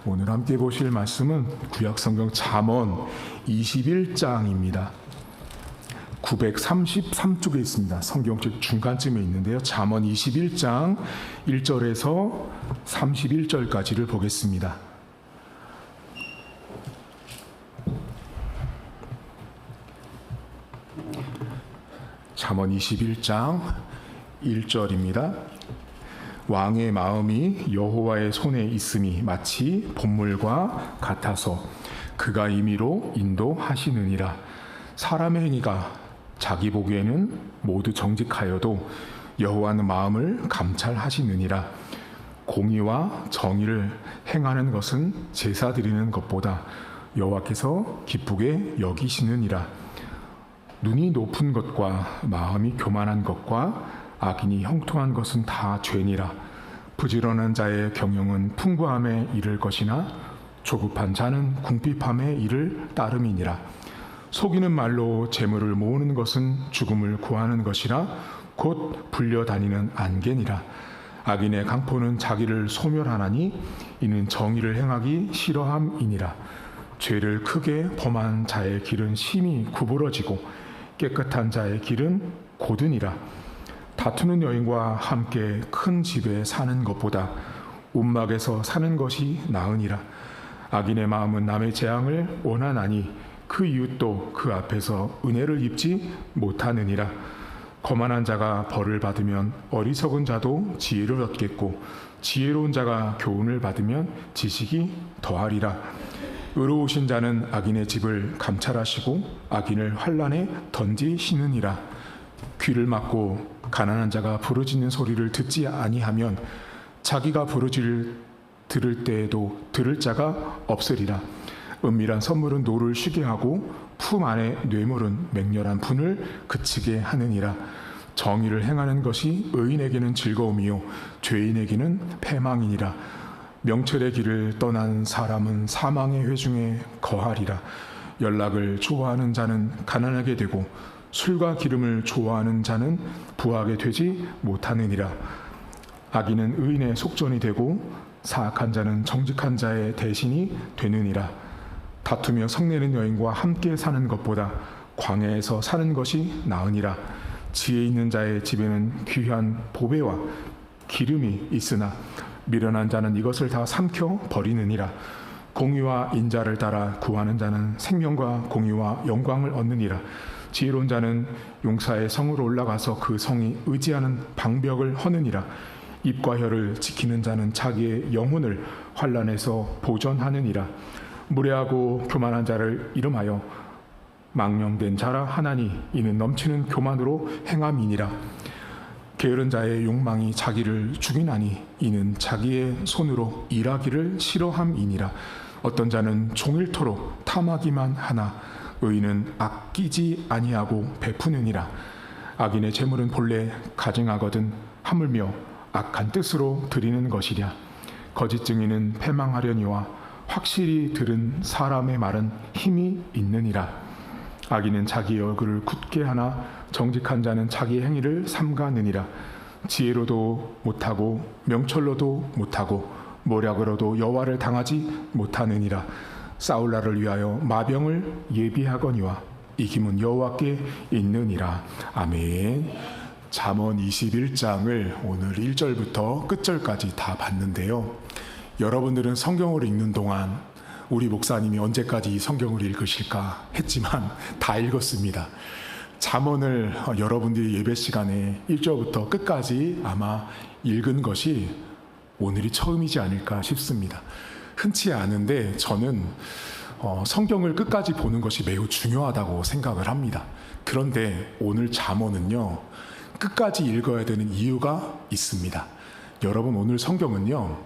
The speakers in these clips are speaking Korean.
오늘 함께 보실 말씀은 구약성경 잠언 21장입니다. 933쪽에 있습니다. 성경책 중간쯤에 있는데요. 잠언 21장 1절에서 31절까지를 보겠습니다. 잠언 21장 1절입니다. 왕의 마음이 여호와의 손에 있음이 마치 봇물과 같아서 그가 임의로 인도하시느니라. 사람의 행위가 자기 보기에는 모두 정직하여도 여호와는 마음을 감찰하시느니라. 공의와 정의를 행하는 것은 제사 드리는 것보다 여호와께서 기쁘게 여기시느니라. 눈이 높은 것과 마음이 교만한 것과 악인이 형통한 것은 다 죄니라. 부지런한 자의 경영은 풍부함에 이를 것이나 조급한 자는 궁핍함에 이를 따름이니라. 속이는 말로 재물을 모으는 것은 죽음을 구하는 것이라 곧 불려다니는 안개니라. 악인의 강포는 자기를 소멸하나니 이는 정의를 행하기 싫어함이니라. 죄를 크게 범한 자의 길은 심히 구부러지고 깨끗한 자의 길은 곧으니라. 다투는 여인과 함께 큰 집에 사는 것보다 움막에서 사는 것이 나으니라. 악인의 마음은 남의 재앙을 원하나니 그 이웃도 그 앞에서 은혜를 입지 못하느니라. 거만한 자가 벌을 받으면 어리석은 자도 지혜를 얻겠고 지혜로운 자가 교훈을 받으면 지식이 더하리라. 의로우신 자는 악인의 집을 감찰하시고 악인을 환난에 던지시느니라. 귀를 막고 가난한 자가 부르짖는 소리를 듣지 아니하면 자기가 들을 때에도 들을 자가 없으리라. 은밀한 선물은 노를 쉬게 하고 품 안의 뇌물은 맹렬한 분을 그치게 하느니라. 정의를 행하는 것이 의인에게는 즐거움이요 죄인에게는 패망이니라. 명철의 길을 떠난 사람은 사망의 회중에 거하리라. 연락을 좋아하는 자는 가난하게 되고 술과 기름을 좋아하는 자는 부하게 되지 못하느니라. 악인은 의인의 속전이 되고 사악한 자는 정직한 자의 대신이 되느니라. 다투며 성내는 여인과 함께 사는 것보다 광야에서 사는 것이 나으니라. 지혜 있는 자의 집에는 귀한 보배와 기름이 있으나 미련한 자는 이것을 다 삼켜 버리느니라. 공의와 인자를 따라 구하는 자는 생명과 공의와 영광을 얻느니라. 지혜로운 자는 용사의 성으로 올라가서 그 성이 의지하는 방벽을 허느니라. 입과 혀를 지키는 자는 자기의 영혼을 환난에서 보전하느니라. 무례하고 교만한 자를 이름하여 망령된 자라 하나니 이는 넘치는 교만으로 행함이니라. 게으른 자의 욕망이 자기를 죽이나니 이는 자기의 손으로 일하기를 싫어함이니라. 어떤 자는 종일토록 탐하기만 하나 의인은 아끼지 아니하고 베푸느니라. 악인의 재물은 본래 가증하거든 하물며 악한 뜻으로 드리는 것이랴. 거짓 증인은 패망하려니와 확실히 들은 사람의 말은 힘이 있느니라. 악인은 자기 얼굴을 굳게 하나 정직한 자는 자기 행위를 삼가느니라. 지혜로도 못하고 명철로도 못하고 모략으로도 여호와를 당하지 못하느니라. 싸울 날을 위하여 마병을 예비하거니와 이김은 여호와께 있느니라. 아멘. 잠언 21장을 오늘 1절부터 끝절까지 다 봤는데요. 여러분들은 성경을 읽는 동안 우리 목사님이 언제까지 이 성경을 읽으실까 했지만 다 읽었습니다. 잠언을 여러분들이 예배 시간에 1절부터 끝까지 아마 읽은 것이 오늘이 처음이지 않을까 싶습니다. 흔치 않은데 저는 성경을 끝까지 보는 것이 매우 중요하다고 생각을 합니다. 그런데 오늘 잠언은요, 끝까지 읽어야 되는 이유가 있습니다. 여러분, 오늘 성경은요,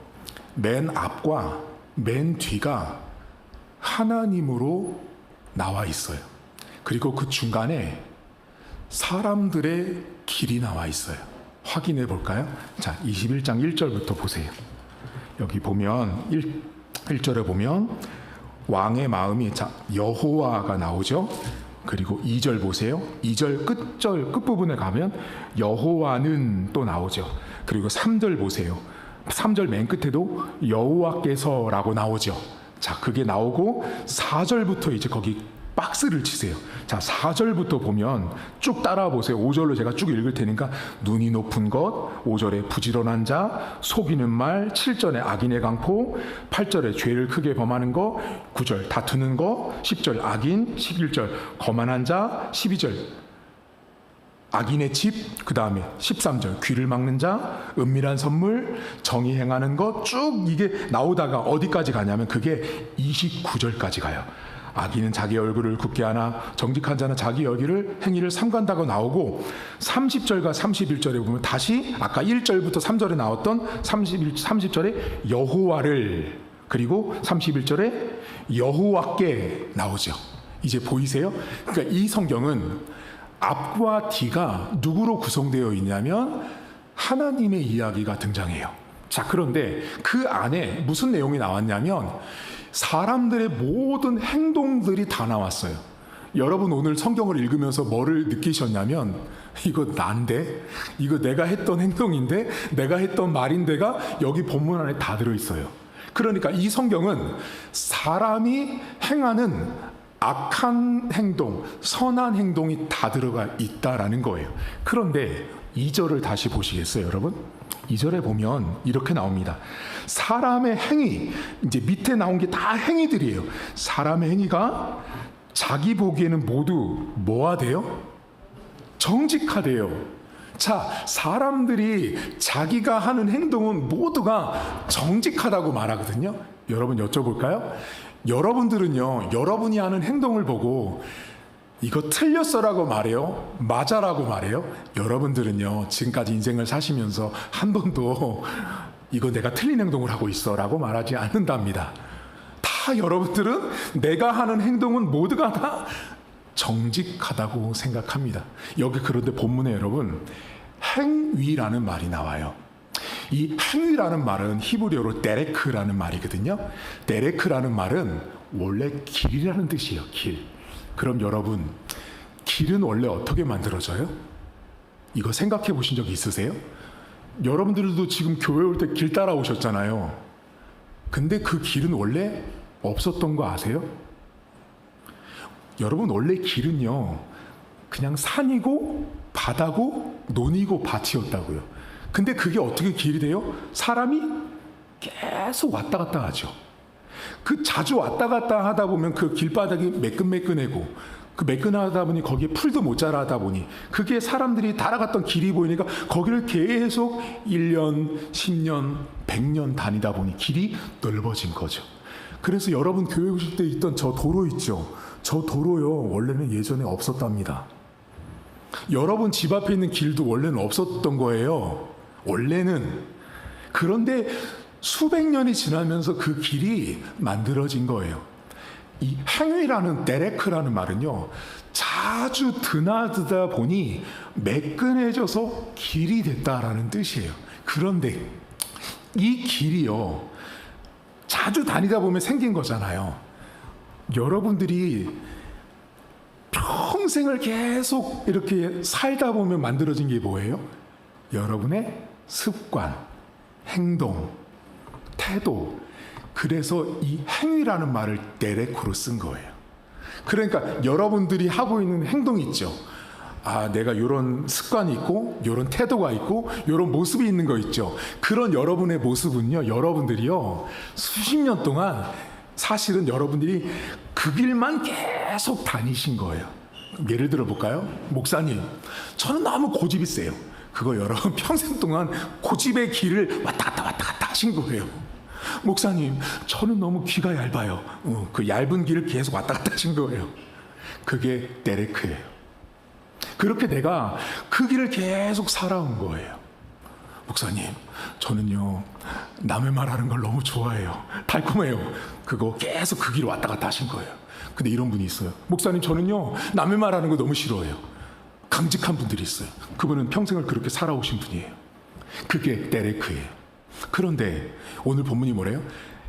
맨 앞과 맨 뒤가 하나님으로 나와 있어요. 그리고 그 중간에 사람들의 길이 나와 있어요. 확인해 볼까요? 자, 21장 1절부터 보세요. 여기 보면 1절에 보면 왕의 마음이, 자, 여호와가 나오죠. 그리고 2절 보세요. 2절 끝부분에 가면 여호와는 또 나오죠. 그리고 3절 보세요. 3절 맨 끝에도 여호와께서라고 나오죠. 자, 그게 나오고 4절부터 이제 거기 박스를 치세요. 자, 4절부터 보면 쭉 따라와 보세요. 5절로 제가 쭉 읽을 테니까 눈이 높은 것, 5절에 부지런한 자, 속이는 말, 7절에 악인의 강포, 8절에 죄를 크게 범하는 것, 9절 다투는 것, 10절 악인, 11절 거만한 자, 12절 악인의 집, 그 다음에 13절 귀를 막는 자, 은밀한 선물, 정의 행하는 것, 쭉 이게 나오다가 어디까지 가냐면 그게 29절까지 가요. 악인은 자기 얼굴을 굳게 하나 정직한 자는 자기 행위를 삼간다고 나오고, 30절과 31절에 보면 다시 아까 1절부터 3절에 나왔던 30절에 여호와를, 그리고 31절에 여호와께 나오죠. 이제 보이세요? 그러니까 이 성경은 앞과 뒤가 누구로 구성되어 있냐면 하나님의 이야기가 등장해요. 자, 그런데 그 안에 무슨 내용이 나왔냐면 사람들의 모든 행동들이 다 나왔어요. 여러분 오늘 성경을 읽으면서 뭐를 느끼셨냐면 이거 난데? 이거 내가 했던 행동인데? 내가 했던 말인데가 여기 본문 안에 다 들어있어요. 그러니까 이 성경은 사람이 행하는 악한 행동, 선한 행동이 다 들어가 있다라는 거예요. 그런데 2절을 다시 보시겠어요, 여러분? 2절에 보면 이렇게 나옵니다. 사람의 행위, 이제 밑에 나온 게 다 행위들이에요. 사람의 행위가 자기 보기에는 모두 뭐가 돼요? 정직하대요. 자, 사람들이 자기가 하는 행동은 모두가 정직하다고 말하거든요. 여러분 여쭤볼까요? 여러분들은요, 여러분이 하는 행동을 보고 이거 틀렸어라고 말해요? 맞아라고 말해요? 여러분들은요, 지금까지 인생을 사시면서 한 번도 이거 내가 틀린 행동을 하고 있어라고 말하지 않는답니다. 다 여러분들은 내가 하는 행동은 모두가 다 정직하다고 생각합니다. 여기 그런데 본문에 여러분 행위라는 말이 나와요. 이 행위라는 말은 히브리어로 데레크라는 말이거든요. 데레크라는 말은 원래 길이라는 뜻이에요. 길. 그럼 여러분, 길은 원래 어떻게 만들어져요? 이거 생각해 보신 적 있으세요? 여러분들도 지금 교회 올 때 길 따라오셨잖아요. 근데 그 길은 원래 없었던 거 아세요? 여러분, 원래 길은요, 그냥 산이고 바다고 논이고 밭이었다고요. 근데 그게 어떻게 길이 돼요? 사람이 계속 왔다 갔다 하죠. 그 자주 왔다 갔다 하다 보면 그 길바닥이 매끈매끈하고, 그 매끈하다 보니 거기에 풀도 못 자라다 보니 그게 사람들이 따라갔던 길이 보이니까 거기를 계속 1년, 10년, 100년 다니다 보니 길이 넓어진 거죠. 그래서 여러분 교회 오실 때 있던 저 도로 있죠? 저 도로요, 원래는 예전에 없었답니다. 여러분 집 앞에 있는 길도 원래는 없었던 거예요. 원래는. 그런데 수백 년이 지나면서 그 길이 만들어진 거예요. 이 행위라는 데레크라는 말은요, 자주 드나드다 보니 매끈해져서 길이 됐다라는 뜻이에요. 그런데 이 길이요, 자주 다니다 보면 생긴 거잖아요. 여러분들이 평생을 계속 이렇게 살다 보면 만들어진 게 뭐예요? 여러분의 습관, 행동, 태도. 그래서 이 행위라는 말을 데레크로 쓴 거예요. 그러니까 여러분들이 하고 있는 행동이 있죠. 아, 내가 이런 습관이 있고 이런 태도가 있고 이런 모습이 있는 거 있죠. 그런 여러분의 모습은요, 여러분들이요, 수십 년 동안 사실은 여러분들이 그 길만 계속 다니신 거예요. 예를 들어 볼까요? 목사님, 저는 너무 고집이 세요. 그거 여러분 평생 동안 고집의 길을 왔다 갔다 하신 거예요. 목사님, 저는 너무 귀가 얇아요. 그 얇은 길을 계속 왔다 갔다 하신 거예요. 그게 데레크예요. 그렇게 내가 그 길을 계속 살아온 거예요. 목사님, 저는요, 남의 말하는 걸 너무 좋아해요. 달콤해요. 그거 계속 그 길을 왔다 갔다 하신 거예요. 근데 이런 분이 있어요. 목사님, 저는요, 남의 말하는 거 너무 싫어해요. 강직한 분들이 있어요. 그분은 평생을 그렇게 살아오신 분이에요. 그게 데레크예요. 그런데 오늘 본문이 뭐래요?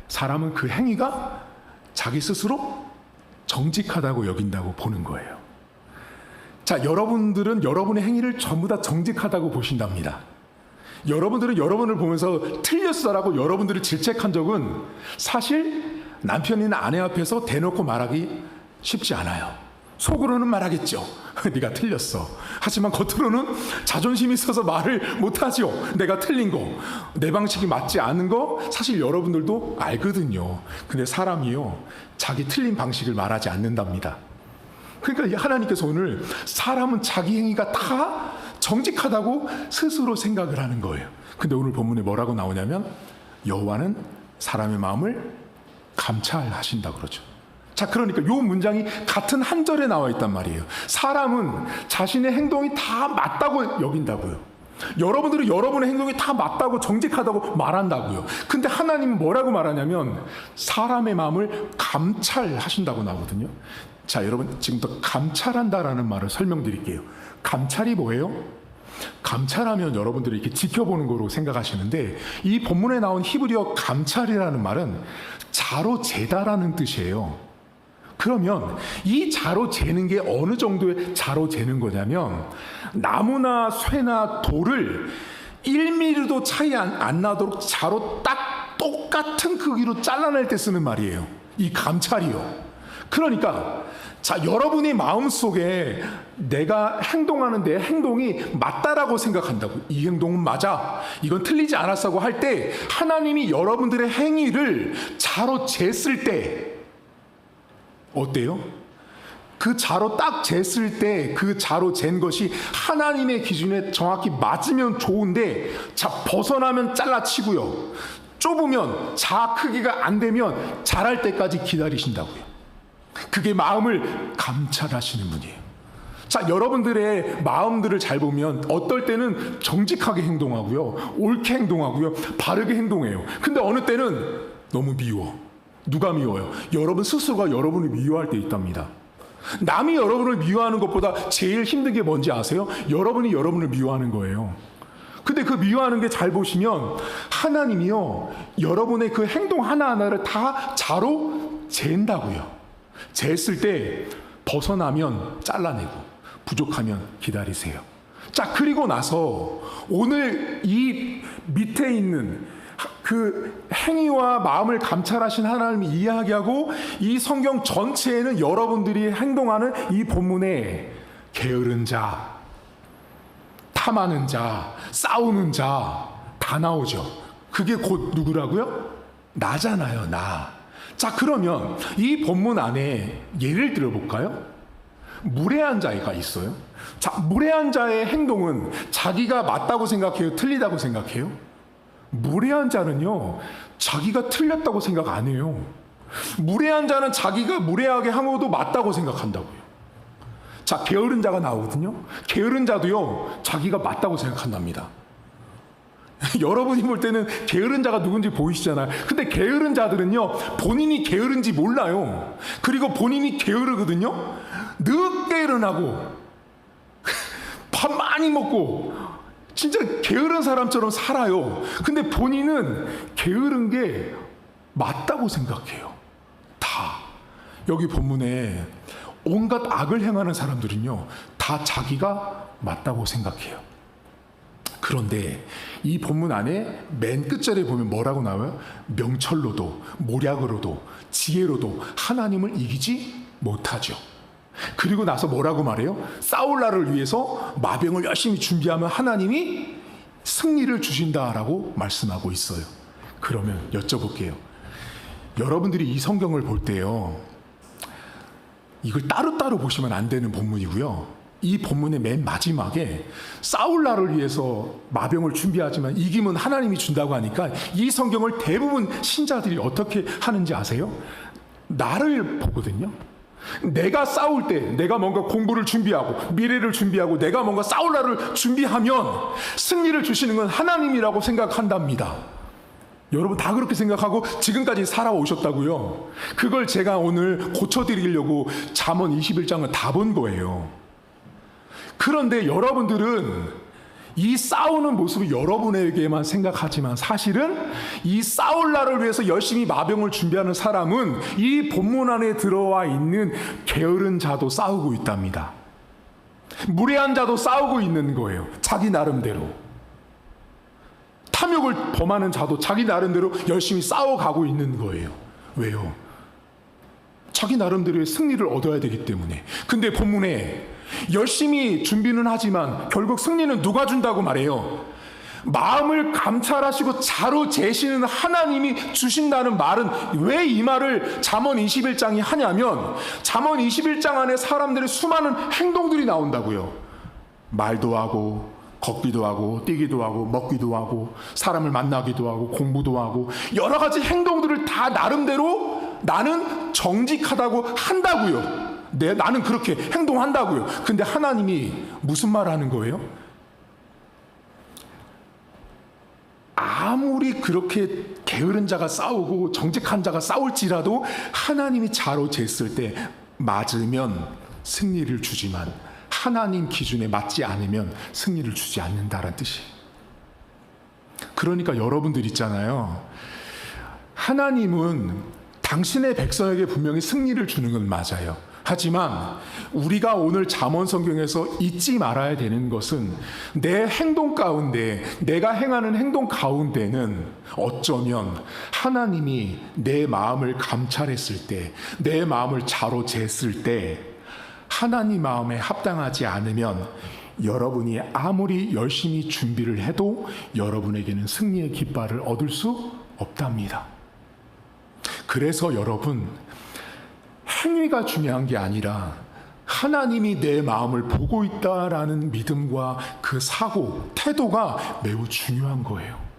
사람은 그 행위가 자기 스스로 정직하다고 여긴다고 보는 거예요. 자, 여러분들은 여러분의 행위를 전부 다 정직하다고 보신답니다. 여러분들은 여러분을 보면서 틀렸어라고 여러분들을 질책한 적은 사실 남편이나 아내 앞에서 대놓고 말하기 쉽지 않아요. 속으로는 말하겠죠. 네가 틀렸어. 하지만 겉으로는 자존심이 있어서 말을 못하죠. 내가 틀린 거, 내 방식이 맞지 않은 거 사실 여러분들도 알거든요. 근데 사람이요, 자기 틀린 방식을 말하지 않는답니다. 그러니까 하나님께서 오늘 사람은 자기 행위가 다 정직하다고 스스로 생각을 하는 거예요. 근데 오늘 본문에 뭐라고 나오냐면 여호와는 사람의 마음을 감찰하신다 그러죠. 자, 그러니까 요 문장이 같은 한 절에 나와 있단 말이에요. 사람은 자신의 행동이 다 맞다고 여긴다고요. 여러분들은 여러분의 행동이 다 맞다고 정직하다고 말한다고요. 근데 하나님은 뭐라고 말하냐면 사람의 마음을 감찰하신다고 나오거든요. 자, 여러분 지금부터 감찰한다라는 말을 설명드릴게요. 감찰이 뭐예요? 감찰하면 여러분들이 이렇게 지켜보는 거로 생각하시는데 이 본문에 나온 히브리어 감찰이라는 말은 자로 재다라는 뜻이에요. 그러면 이 자로 재는 게 어느 정도의 자로 재는 거냐면 나무나 쇠나 돌을 1mm도 차이 안 나도록 자로 딱 똑같은 크기로 잘라낼 때 쓰는 말이에요. 이 감찰이요. 그러니까 자, 여러분의 마음속에 내가 행동하는 내 행동이 맞다라고 생각한다고, 이 행동은 맞아, 이건 틀리지 않았다고 할 때 하나님이 여러분들의 행위를 자로 쟀을 때 어때요? 그 자로 딱 쟀을 때 그 자로 잰 것이 하나님의 기준에 정확히 맞으면 좋은데 자, 벗어나면 잘라치고요, 좁으면 자 크기가 안 되면 자랄 때까지 기다리신다고요. 그게 마음을 감찰하시는 분이에요. 자, 여러분들의 마음들을 잘 보면 어떨 때는 정직하게 행동하고요, 옳게 행동하고요, 바르게 행동해요. 근데 어느 때는 너무 미워. 누가 미워요? 여러분 스스로가 여러분을 미워할 때 있답니다. 남이 여러분을 미워하는 것보다 제일 힘든 게 뭔지 아세요? 여러분이 여러분을 미워하는 거예요. 근데 그 미워하는 게 잘 보시면 하나님이요, 여러분의 그 행동 하나하나를 다 자로 잰다고요. 쟀을 때 벗어나면 잘라내고 부족하면 기다리세요. 자, 그리고 나서 오늘 이 밑에 있는 그 행위와 마음을 감찰하신 하나님이 이야기하고 이 성경 전체에는 여러분들이 행동하는 이 본문에 게으른 자, 탐하는 자, 싸우는 자 다 나오죠. 그게 곧 누구라고요? 나잖아요, 나. 자, 그러면 이 본문 안에 예를 들어볼까요? 무례한 자가 있어요. 자, 무례한 자의 행동은 자기가 맞다고 생각해요? 틀리다고 생각해요? 무례한 자는요, 자기가 틀렸다고 생각 안 해요. 무례한 자는 자기가 무례하게 한 것도 맞다고 생각한다고요. 자, 게으른 자가 나오거든요. 게으른 자도요, 자기가 맞다고 생각한답니다. 여러분이 볼 때는 게으른 자가 누군지 보이시잖아요. 근데 게으른 자들은요, 본인이 게으른지 몰라요. 그리고 본인이 게으르거든요. 늦게 일어나고 밥 많이 먹고 진짜 게으른 사람처럼 살아요. 근데 본인은 게으른 게 맞다고 생각해요. 다. 여기 본문에 온갖 악을 행하는 사람들은요, 다 자기가 맞다고 생각해요. 그런데 이 본문 안에 맨 끝절에 보면 뭐라고 나와요? 명철로도 모략으로도 지혜로도 하나님을 이기지 못하죠. 그리고 나서 뭐라고 말해요? 싸울 날을 위해서 마병을 열심히 준비하면 하나님이 승리를 주신다라고 말씀하고 있어요. 그러면 여쭤볼게요. 여러분들이 이 성경을 볼 때요, 이걸 따로따로 보시면 안 되는 본문이고요. 이 본문의 맨 마지막에 싸울 날을 위해서 마병을 준비하지만 이기면 하나님이 준다고 하니까 이 성경을 대부분 신자들이 어떻게 하는지 아세요? 나를 보거든요. 내가 싸울 때, 내가 뭔가 공부를 준비하고 미래를 준비하고 내가 뭔가 싸울 날을 준비하면 승리를 주시는 건 하나님이라고 생각한답니다. 여러분 다 그렇게 생각하고 지금까지 살아오셨다고요. 그걸 제가 오늘 고쳐드리려고 잠언 21장을 다 본 거예요. 그런데 여러분들은 이 싸우는 모습을 여러분에게만 생각하지만 사실은 이 싸울 날을 위해서 열심히 마병을 준비하는 사람은 이 본문 안에 들어와 있는 게으른 자도 싸우고 있답니다. 무례한 자도 싸우고 있는 거예요. 자기 나름대로. 탐욕을 범하는 자도 자기 나름대로 열심히 싸워가고 있는 거예요. 왜요? 자기 나름대로의 승리를 얻어야 되기 때문에. 근데 본문에 열심히 준비는 하지만 결국 승리는 누가 준다고 말해요? 마음을 감찰하시고 자로 재시는 하나님이 주신다는 말은 왜 이 말을 잠언 21장이 하냐면, 잠언 21장 안에 사람들의 수많은 행동들이 나온다고요. 말도 하고 걷기도 하고 뛰기도 하고 먹기도 하고 사람을 만나기도 하고 공부도 하고 여러 가지 행동들을 다 나름대로 나는 정직하다고 한다고요. 나는 그렇게 행동한다고요. 근데 하나님이 무슨 말 하는 거예요? 아무리 그렇게 게으른 자가 싸우고 정직한 자가 싸울지라도 하나님이 자로 쟀을 때 맞으면 승리를 주지만 하나님 기준에 맞지 않으면 승리를 주지 않는다는 뜻이에요. 그러니까 여러분들 있잖아요. 하나님은 당신의 백성에게 분명히 승리를 주는 건 맞아요. 하지만 우리가 오늘 잠언 성경에서 잊지 말아야 되는 것은 내 행동 가운데, 내가 행하는 행동 가운데는 어쩌면 하나님이 내 마음을 감찰했을 때, 내 마음을 자로 쟀을 때 하나님 마음에 합당하지 않으면 여러분이 아무리 열심히 준비를 해도 여러분에게는 승리의 깃발을 얻을 수 없답니다. 그래서 여러분, 행위가 중요한 게 아니라 하나님이 내 마음을 보고 있다라는 믿음과 그 사고, 태도가 매우 중요한 거예요.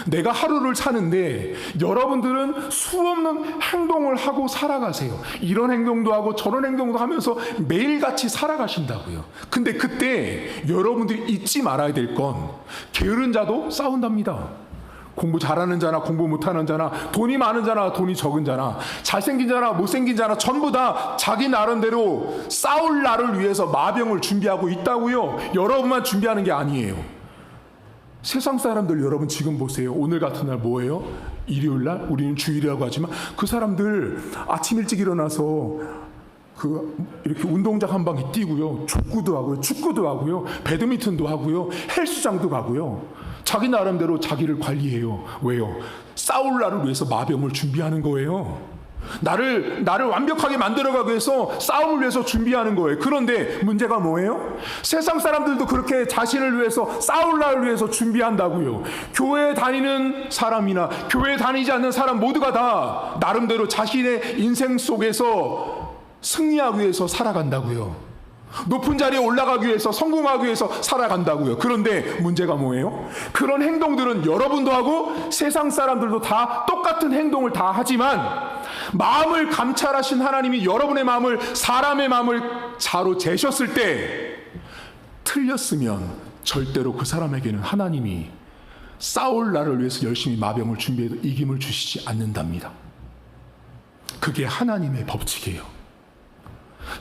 내가 하루를 사는데 여러분들은 수없는 행동을 하고 살아가세요. 이런 행동도 하고 저런 행동도 하면서 매일같이 살아가신다고요. 근데 그때 여러분들이 잊지 말아야 될 건 게으른 자도 싸운답니다. 공부 잘하는 자나 공부 못하는 자나, 돈이 많은 자나 돈이 적은 자나, 잘생긴 자나 못생긴 자나 전부 다 자기 나름대로 싸울 날을 위해서 마병을 준비하고 있다고요. 여러분만 준비하는 게 아니에요. 세상 사람들 여러분 지금 보세요. 오늘 같은 날 뭐예요? 일요일 날? 우리는 주일이라고 하지만 그 사람들 아침 일찍 일어나서 이렇게 운동장 한 바퀴 뛰고요. 족구도 하고요. 축구도 하고요. 배드민턴도 하고요. 헬스장도 가고요. 자기 나름대로 자기를 관리해요. 왜요? 싸울 날을 위해서 마병을 준비하는 거예요. 나를 완벽하게 만들어가기 위해서 싸움을 위해서 준비하는 거예요. 그런데 문제가 뭐예요? 세상 사람들도 그렇게 자신을 위해서 싸울 날을 위해서 준비한다고요. 교회에 다니는 사람이나 교회에 다니지 않는 사람 모두가 다 나름대로 자신의 인생 속에서 승리하기 위해서 살아간다고요. 높은 자리에 올라가기 위해서, 성공하기 위해서 살아간다고요. 그런데 문제가 뭐예요? 그런 행동들은 여러분도 하고 세상 사람들도 다 똑같은 행동을 다 하지만 마음을 감찰하신 하나님이 여러분의 마음을, 사람의 마음을 자로 재셨을 때 틀렸으면 절대로 그 사람에게는 하나님이 싸울 날을 위해서 열심히 마병을 준비해도 이김을 주시지 않는답니다. 그게 하나님의 법칙이에요.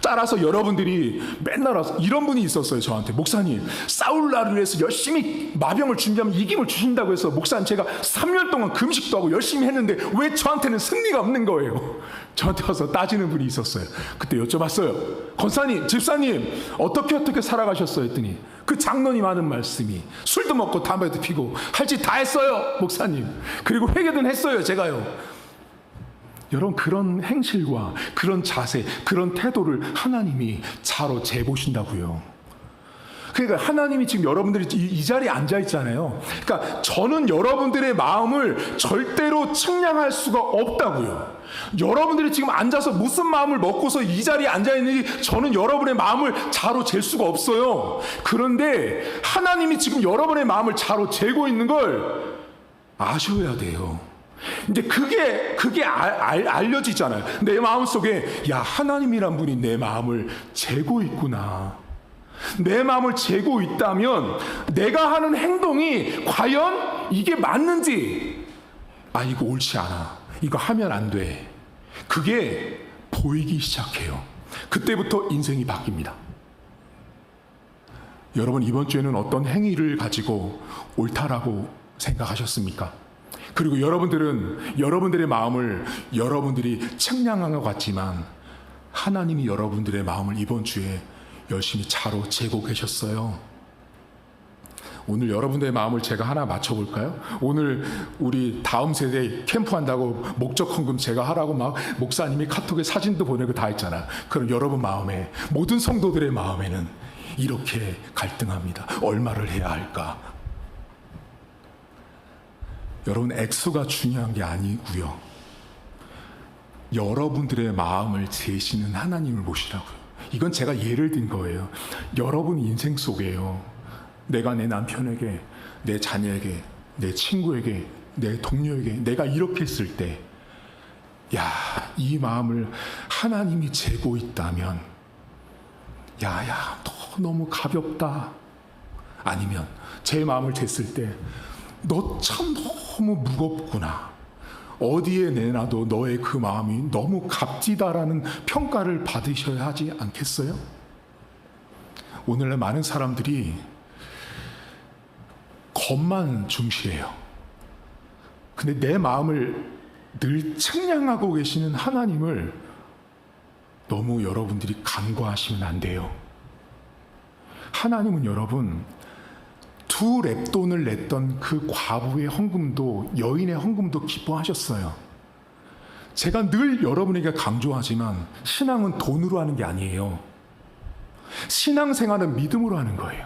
따라서 여러분들이 맨날 와서 이런 분이 있었어요. 저한테, 목사님, 싸울 날을 위해서 열심히 마병을 준비하면 이김을 주신다고 해서 목사님 제가 3년 동안 금식도 하고 열심히 했는데 왜 저한테는 승리가 없는 거예요? 저한테 와서 따지는 분이 있었어요. 그때 여쭤봤어요. 권사님, 집사님, 어떻게 살아가셨어요? 했더니 그 장로님 하는 말씀이, 술도 먹고 담배도 피고 할 짓 다 했어요, 목사님. 그리고 회개는 했어요, 제가요. 여러분, 그런 행실과 그런 자세, 그런 태도를 하나님이 자로 재보신다고요. 그러니까 하나님이 지금 여러분들이 이 자리에 앉아 있잖아요. 그러니까 저는 여러분들의 마음을 절대로 측량할 수가 없다고요. 여러분들이 지금 앉아서 무슨 마음을 먹고서 이 자리에 앉아 있는지 저는 여러분의 마음을 자로 잴 수가 없어요. 그런데 하나님이 지금 여러분의 마음을 자로 재고 있는 걸 아셔야 돼요. 이제 그게 알려지잖아요. 내 마음속에, 야, 하나님이란 분이 내 마음을 재고 있구나. 내 마음을 재고 있다면 내가 하는 행동이 과연 이게 맞는지, 이거 옳지 않아, 이거 하면 안 돼, 그게 보이기 시작해요. 그때부터 인생이 바뀝니다. 여러분, 이번 주에는 어떤 행위를 가지고 옳다라고 생각하셨습니까? 그리고 여러분들은 여러분들의 마음을 여러분들이 측량한 것 같지만 하나님이 여러분들의 마음을 이번 주에 열심히 자로 재고 계셨어요. 오늘 여러분들의 마음을 제가 하나 맞춰볼까요? 오늘 우리 다음 세대 캠프한다고 목적 헌금 제가 하라고 막 목사님이 카톡에 사진도 보내고 다 했잖아. 그럼 여러분 마음에, 모든 성도들의 마음에는 이렇게 갈등합니다. 얼마를 해야 할까? 여러분, 액수가 중요한 게 아니고요. 여러분들의 마음을 재시는 하나님을 보시라고요. 이건 제가 예를 든 거예요. 여러분 인생 속에요. 내가 내 남편에게, 내 자녀에게, 내 친구에게, 내 동료에게 내가 이렇게 했을 때, 야, 이 마음을 하나님이 재고 있다면, 야야, 너무 가볍다. 아니면 제 마음을 쟀을 때, 너 참 너무 무겁구나. 어디에 내놔도 너의 그 마음이 너무 값지다라는 평가를 받으셔야 하지 않겠어요? 오늘날 많은 사람들이 것만 중시해요. 근데 내 마음을 늘 측량하고 계시는 하나님을 너무 여러분들이 간과하시면 안 돼요. 하나님은 여러분, 2렙돈을 냈던 그 과부의 헌금도, 여인의 헌금도 기뻐하셨어요. 제가 늘 여러분에게 강조하지만 신앙은 돈으로 하는 게 아니에요. 신앙생활은 믿음으로 하는 거예요.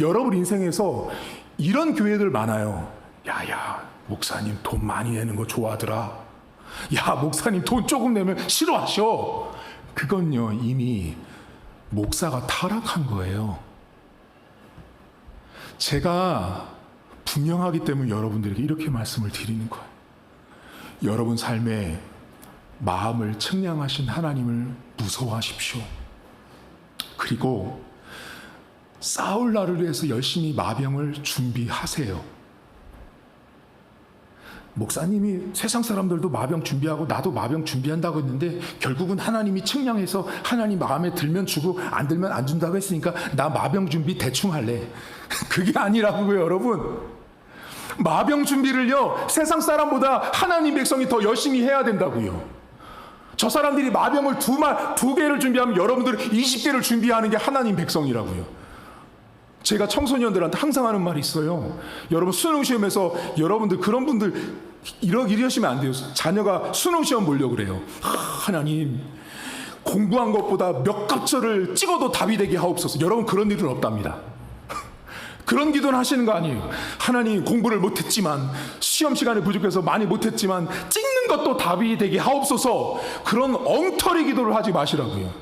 여러분 인생에서 이런 교회들 많아요. 야야, 목사님 돈 많이 내는 거 좋아하더라. 야, 목사님 돈 조금 내면 싫어하셔. 그건요, 이미 목사가 타락한 거예요. 제가 분명하기 때문에 여러분들에게 이렇게 말씀을 드리는 거예요. 여러분 삶에 마음을 측량하신 하나님을 무서워하십시오. 그리고 싸울 날을 위해서 열심히 마병을 준비하세요. 목사님이 세상 사람들도 마병 준비하고 나도 마병 준비한다고 했는데 결국은 하나님이 측량해서 하나님 마음에 들면 주고 안 들면 안 준다고 했으니까 나 마병 준비 대충 할래. 그게 아니라고요, 여러분. 마병 준비를요, 세상 사람보다 하나님 백성이 더 열심히 해야 된다고요. 저 사람들이 마병을 두 개를 준비하면 여러분들은 20개를 준비하는 게 하나님 백성이라고요. 제가 청소년들한테 항상 하는 말이 있어요. 여러분 수능시험에서 여러분들 그런 분들 이러시면 안 돼요. 자녀가 수능시험 보려고 그래요. 하나님, 공부한 것보다 몇 갑절을 찍어도 답이 되게 하옵소서. 여러분 그런 일은 없답니다. 그런 기도는 하시는 거 아니에요. 하나님, 공부를 못했지만, 시험 시간에 부족해서 많이 못했지만 찍는 것도 답이 되게 하옵소서. 그런 엉터리 기도를 하지 마시라고요.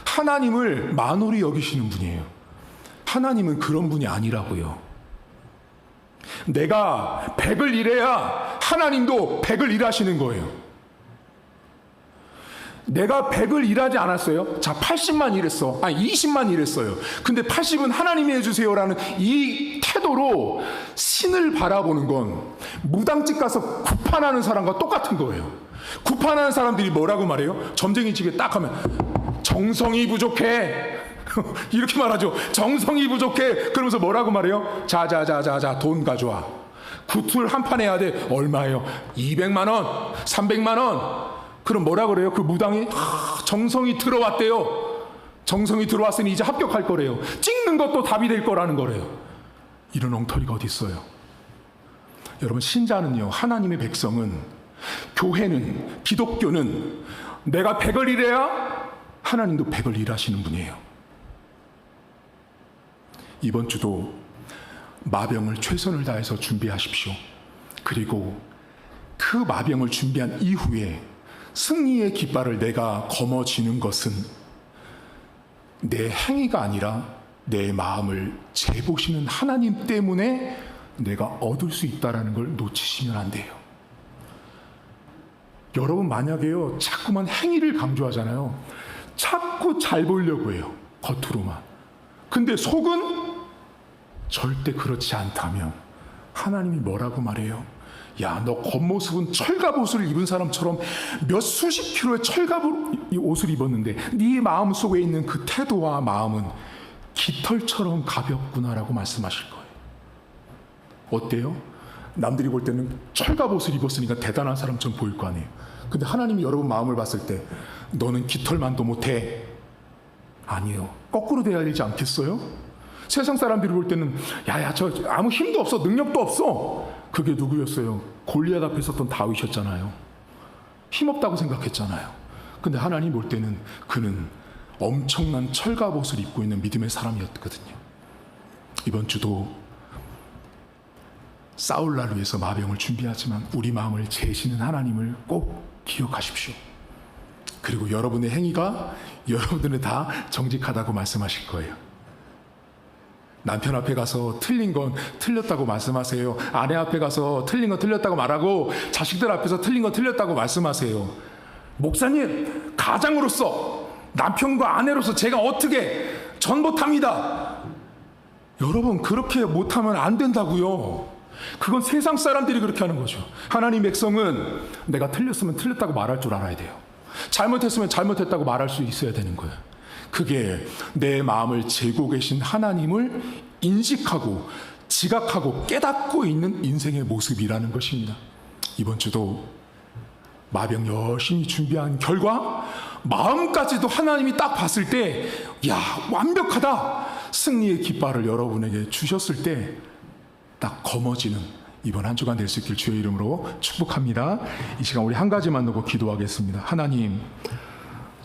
하나님을 만홀히 여기시는 분이에요. 하나님은 그런 분이 아니라고요. 내가 100을 일해야 하나님도 100을 일하시는 거예요. 내가 100을 일하지 않았어요? 자, 80만 일했어. 아니, 20만 일했어요. 근데 80은 하나님이 해주세요라는 이 태도로 신을 바라보는 건 무당집 가서 구판하는 사람과 똑같은 거예요. 구판하는 사람들이 뭐라고 말해요? 점쟁이 집에 딱 가면 정성이 부족해. 이렇게 말하죠. 정성이 부족해. 그러면서 뭐라고 말해요? 자자자자자, 돈 가져와. 구틀 한 판 해야 돼. 얼마예요? 200만 원, 300만 원. 그럼 뭐라 그래요? 그 무당이 정성이 들어왔대요. 정성이 들어왔으니 이제 합격할 거래요. 찍는 것도 답이 될 거라는 거래요. 이런 엉터리가 어디 있어요? 여러분, 신자는요, 하나님의 백성은, 교회는, 기독교는 내가 100을 일해야 하나님도 100을 일하시는 분이에요. 이번 주도 마병을 최선을 다해서 준비하십시오. 그리고 그 마병을 준비한 이후에 승리의 깃발을 내가 거머쥐는 것은 내 행위가 아니라 내 마음을 재보시는 하나님 때문에 내가 얻을 수 있다는 걸 놓치시면 안 돼요. 여러분 만약에요, 자꾸만 행위를 강조하잖아요. 자꾸 잘 보이려고 해요, 겉으로만. 근데 속은 절대 그렇지 않다면 하나님이 뭐라고 말해요? 야, 너 겉모습은 철갑 옷을 입은 사람처럼 몇 수십 킬로의 철갑 옷을 입었는데 네 마음 속에 있는 그 태도와 마음은 깃털처럼 가볍구나라고 말씀하실 거예요. 어때요? 남들이 볼 때는 철갑 옷을 입었으니까 대단한 사람처럼 보일 거 아니에요. 근데 하나님이 여러분 마음을 봤을 때 너는 깃털만도 못해. 아니에요. 거꾸로 돼야 되지 않겠어요? 세상 사람들이 볼 때는 야야 저 아무 힘도 없어, 능력도 없어. 그게 누구였어요? 골리앗 앞에 섰던 다윗이었잖아요. 힘없다고 생각했잖아요. 근데 하나님 볼 때는 그는 엄청난 철갑옷을 입고 있는 믿음의 사람이었거든요. 이번 주도 싸울 날 위해서 마병을 준비하지만 우리 마음을 재시는 하나님을 꼭 기억하십시오. 그리고 여러분의 행위가 여러분들은 다 정직하다고 말씀하실 거예요. 남편 앞에 가서 틀린 건 틀렸다고 말씀하세요. 아내 앞에 가서 틀린 건 틀렸다고 말하고 자식들 앞에서 틀린 건 틀렸다고 말씀하세요. 목사님, 가장으로서 남편과 아내로서 제가 어떻게 전 못합니다. 여러분, 그렇게 못하면 안 된다고요. 그건 세상 사람들이 그렇게 하는 거죠. 하나님 백성은 내가 틀렸으면 틀렸다고 말할 줄 알아야 돼요. 잘못했으면 잘못했다고 말할 수 있어야 되는 거예요. 그게 내 마음을 재고 계신 하나님을 인식하고 지각하고 깨닫고 있는 인생의 모습이라는 것입니다. 이번 주도 마병 열심히 준비한 결과 마음까지도 하나님이 딱 봤을 때 야, 완벽하다, 승리의 깃발을 여러분에게 주셨을 때 딱 거머쥐는 이번 한 주간 될 수 있길 주의 이름으로 축복합니다. 이 시간 우리 한 가지만 놓고 기도하겠습니다. 하나님,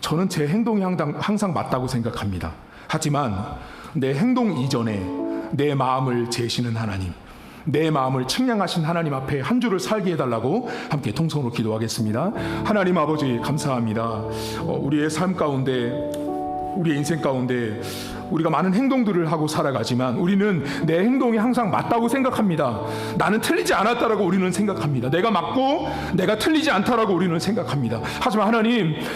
저는 제 행동이 항상 맞다고 생각합니다. 하지만 내 행동 이전에 내 마음을 재시는 하나님, 내 마음을 측량하신 하나님 앞에 한 주를 살게 해달라고 함께 통성으로 기도하겠습니다. 하나님 아버지, 감사합니다. 우리의 삶 가운데, 우리의 인생 가운데 우리가 많은 행동들을 하고 살아가지만 우리는 내 행동이 항상 맞다고 생각합니다. 나는 틀리지 않았다라고 우리는 생각합니다. 내가 맞고 내가 틀리지 않다라고 우리는 생각합니다. 하지만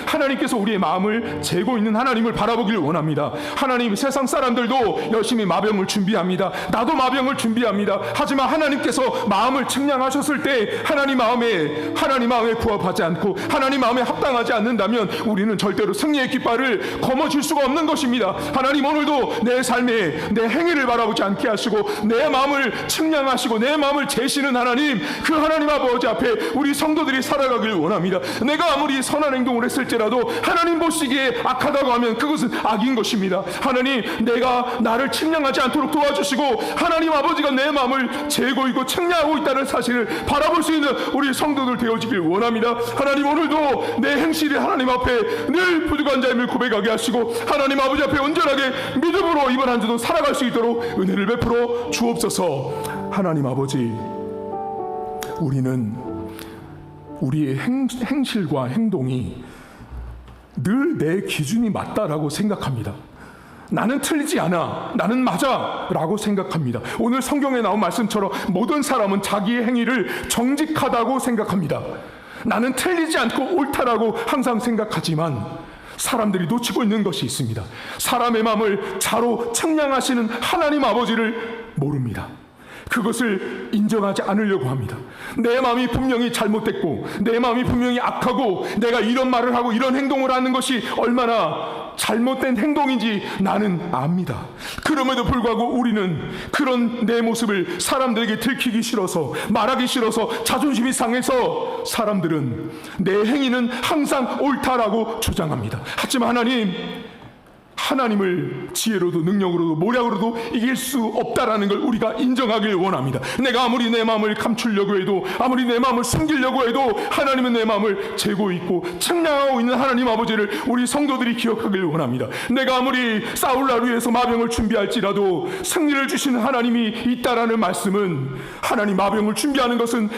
하나님께서 우리의 마음을 재고 있는 하나님을 바라보기를 원합니다. 하나님, 세상 사람들도 열심히 마병을 준비합니다. 나도 마병을 준비합니다. 하지만 하나님께서 마음을 측량하셨을 때 하나님 마음에 부합하지 않고 하나님 마음에 합당하지 않는다면 우리는 절대로 승리의 깃발을 거머쥘 수가 없는 것입니다. 하나님, 오늘도 내 삶에 내 행위를 바라보지 않게 하시고 내 마음을 측량하시고 내 마음을 재시는 하나님, 그 하나님 아버지 앞에 우리 성도들이 살아가길 원합니다. 내가 아무리 선한 행동을 했을지라도 하나님 보시기에 악하다고 하면 그것은 악인 것입니다. 하나님, 내가 나를 측량하지 않도록 도와주시고 하나님 아버지가 내 마음을 재고 있고 측량하고 있다는 사실을 바라볼 수 있는 우리 성도들 되어지길 원합니다. 하나님, 오늘도 내 행실이 하나님 앞에 늘 부족한 자임을 고백하게 하시고 하나님 아버지 앞에 온전하게 믿음으로 이번 한 주도 살아갈 수 있도록 은혜를 베풀어 주옵소서. 하나님 아버지, 우리는 우리의 행실과 행동이 늘 내 기준이 맞다라고 생각합니다. 나는 틀리지 않아, 나는 맞아 라고 생각합니다. 오늘 성경에 나온 말씀처럼 모든 사람은 자기의 행위를 정직하다고 생각합니다. 나는 틀리지 않고 옳다라고 항상 생각하지만 사람들이 놓치고 있는 것이 있습니다. 사람의 마음을 자로 측량하시는 하나님 아버지를 모릅니다. 그것을 인정하지 않으려고 합니다. 내 마음이 분명히 잘못됐고 내 마음이 분명히 악하고 내가 이런 말을 하고 이런 행동을 하는 것이 얼마나 잘못된 행동인지 나는 압니다. 그럼에도 불구하고 우리는 그런 내 모습을 사람들에게 들키기 싫어서, 말하기 싫어서, 자존심이 상해서 사람들은 내 행위는 항상 옳다라고 주장합니다. 하지만 하나님을 지혜로도 능력으로도 모략으로도 이길 수 없다라는 걸 우리가 인정하길 원합니다. 내가 아무리 내 마음을 감추려고 해도, 아무리 내 마음을 숨기려고 해도 하나님은 내 마음을 재고 있고 측량하고 있는 하나님 아버지를 우리 성도들이 기억하길 원합니다. 내가 아무리 싸울 날 위해서 마병을 준비할지라도 승리를 주시는 하나님이 있다라는 말씀은, 하나님 마병을 준비하는 것은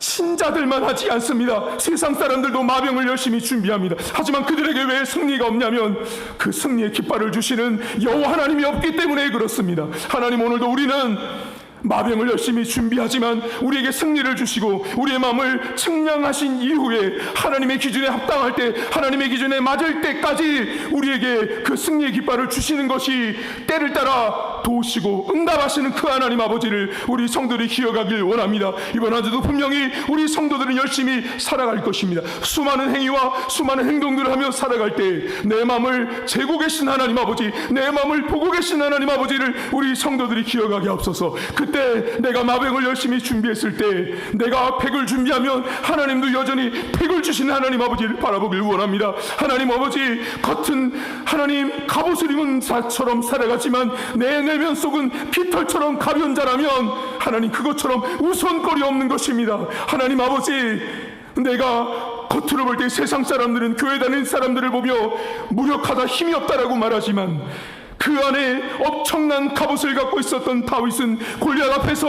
신자들만 하지 않습니다. 세상 사람들도 마병을 열심히 준비합니다. 하지만 그들에게 왜 승리가 없냐면 그 승리의 깃발을 주시는 여호와 하나님이 없기 때문에 그렇습니다. 하나님, 오늘도 우리는 마병을 열심히 준비하지만 우리에게 승리를 주시고 우리의 마음을 측량하신 이후에 하나님의 기준에 합당할 때, 하나님의 기준에 맞을 때까지 우리에게 그 승리의 깃발을 주시는 것이 때를 따라 도우시고 응답하시는 그 하나님 아버지를 우리 성도들이 기억하길 원합니다. 이번 한 주도 분명히 우리 성도들은 열심히 살아갈 것입니다. 수많은 행위와 수많은 행동들을 하며 살아갈 때 내 마음을 재고 계신 하나님 아버지, 내 마음을 보고 계신 하나님 아버지를 우리 성도들이 기억하게 하옵소서. 그때 내가 마병을 열심히 준비했을 때, 내가 팩을 준비하면 하나님도 여전히 팩을 주시는 하나님 아버지를 바라보길 원합니다. 하나님 아버지, 겉은 하나님 갑옷을 입은 자처럼 살아가지만 내 내면 속은 깃털처럼 가벼운 자라면 하나님 그것처럼 우선거리 없는 것입니다. 하나님 아버지, 내가 겉으로 볼 때 세상 사람들은, 교회 다니는 사람들을 보며 무력하다, 힘이 없다라고 말하지만 그 안에 엄청난 갑옷을 갖고 있었던 다윗은 골리앗 앞에서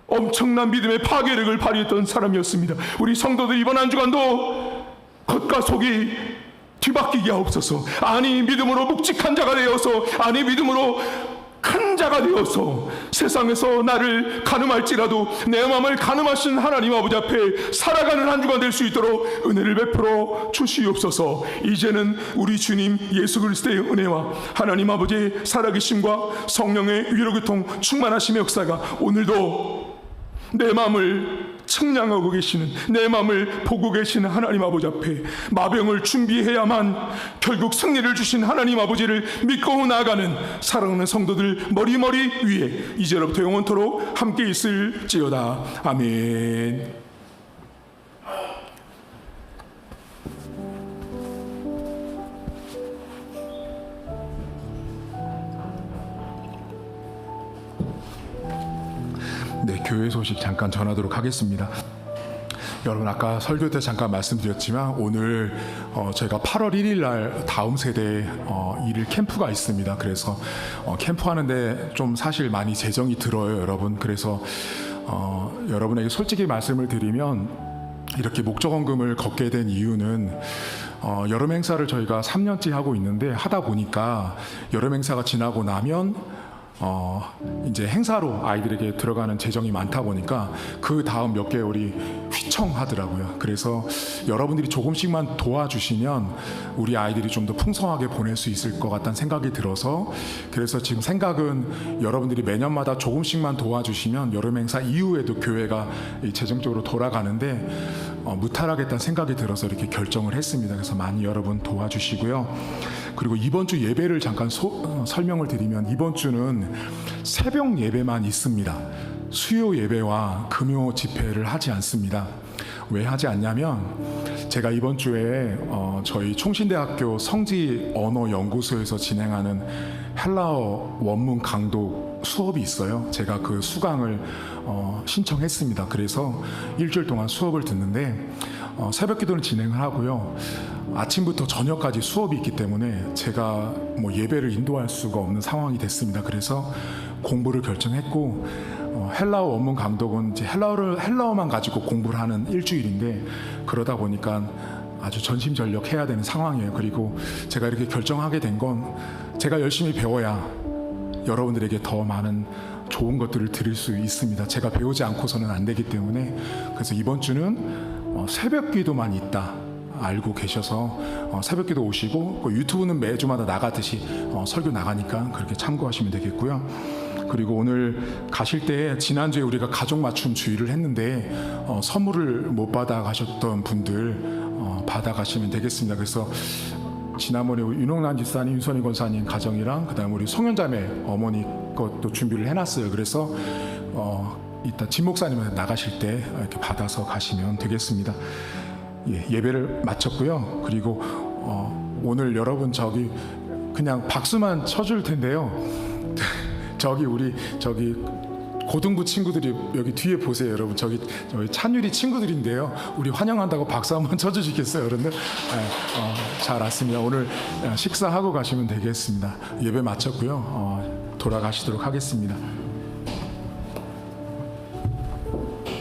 엄청난 믿음의 파괴력을 발휘했던 사람이었습니다. 우리 성도들 이번 한 주간도 겉과 속이 뒤바뀌게 하옵소서. 아니 믿음으로 묵직한 자가 되어서, 아니 믿음으로 큰 자가 되어서 세상에서 나를 가늠할지라도 내 마음을 가늠하신 하나님 아버지 앞에 살아가는 한 주간 될 수 있도록 은혜를 베풀어 주시옵소서. 이제는 우리 주님 예수 그리스도의 은혜와 하나님 아버지의 살아계심과 성령의 위로교통 충만하심의 역사가 오늘도 내 마음을 측량하고 계시는, 내 마음을 보고 계시는 하나님 아버지 앞에 마병을 준비해야만 결국 승리를 주신 하나님 아버지를 믿고 나아가는 사랑하는 성도들 머리머리 위에 이제로부터 영원토록 함께 있을지어다. 아멘. 네, 교회 소식 잠깐 전하도록 하겠습니다. 여러분, 아까 설교 때 잠깐 말씀드렸지만 오늘 저희가 8월 1일 날 다음 세대 일일 캠프가 있습니다. 그래서 캠프하는데 좀 사실 많이 재정이 들어요, 여러분. 그래서 여러분에게 솔직히 말씀을 드리면 이렇게 목적원금을 걷게 된 이유는 여름 행사를 저희가 3년째 하고 있는데, 하다 보니까 여름 행사가 지나고 나면 이제 행사로 아이들에게 들어가는 재정이 많다 보니까 그 다음 몇 개월이 휘청하더라고요. 그래서 여러분들이 조금씩만 도와주시면 우리 아이들이 좀 더 풍성하게 보낼 수 있을 것 같다는 생각이 들어서, 그래서 지금 생각은 여러분들이 매년마다 조금씩만 도와주시면 여름 행사 이후에도 교회가 재정적으로 돌아가는데 무탈하겠다는 생각이 들어서 이렇게 결정을 했습니다. 그래서 많이 여러분 도와주시고요. 그리고 이번 주 예배를 잠깐 설명을 드리면, 이번 주는 새벽 예배만 있습니다. 수요 예배와 금요 집회를 하지 않습니다. 왜 하지 않냐면, 제가 이번 주에 저희 총신대학교 성지 언어 연구소에서 진행하는 헬라어 원문 강독 수업이 있어요. 제가 그 수강을 신청했습니다. 그래서 일주일 동안 수업을 듣는데 새벽 기도는 진행을 하고요. 아침부터 저녁까지 수업이 있기 때문에 제가 뭐 예배를 인도할 수가 없는 상황이 됐습니다. 그래서 공부를 결정했고, 헬라어 원문 강독은 이제 헬라어만 가지고 공부를 하는 일주일인데, 그러다 보니까 아주 전심전력 해야 되는 상황이에요. 그리고 제가 이렇게 결정하게 된 건, 제가 열심히 배워야 여러분들에게 더 많은 좋은 것들을 드릴 수 있습니다. 제가 배우지 않고서는 안 되기 때문에. 그래서 이번 주는 새벽 기도만 있다 알고 계셔서 새벽기도 오시고, 유튜브는 매주마다 나가듯이 설교 나가니까 그렇게 참고하시면 되겠고요. 그리고 오늘 가실 때, 지난주에 우리가 가족 맞춤 주의를 했는데 선물을 못 받아 가셨던 분들 받아 가시면 되겠습니다. 그래서 지난번에 윤홍란 집사님, 윤선희 권사님 가정이랑 그다음 우리 송현자매 어머니 것도 준비를 해놨어요. 그래서 이따 진 목사님한테 나가실 때 이렇게 받아서 가시면 되겠습니다. 예배를 마쳤고요. 그리고 오늘 여러분 저기 그냥 박수만 쳐줄 텐데요. 저기 고등부 친구들이 여기 뒤에 보세요, 여러분. 저희 찬유리 친구들인데요. 우리 환영한다고 박수 한번 쳐주시겠어요, 여러분들? 잘 왔습니다. 오늘 식사하고 가시면 되겠습니다. 예배 마쳤고요. 돌아가시도록 하겠습니다.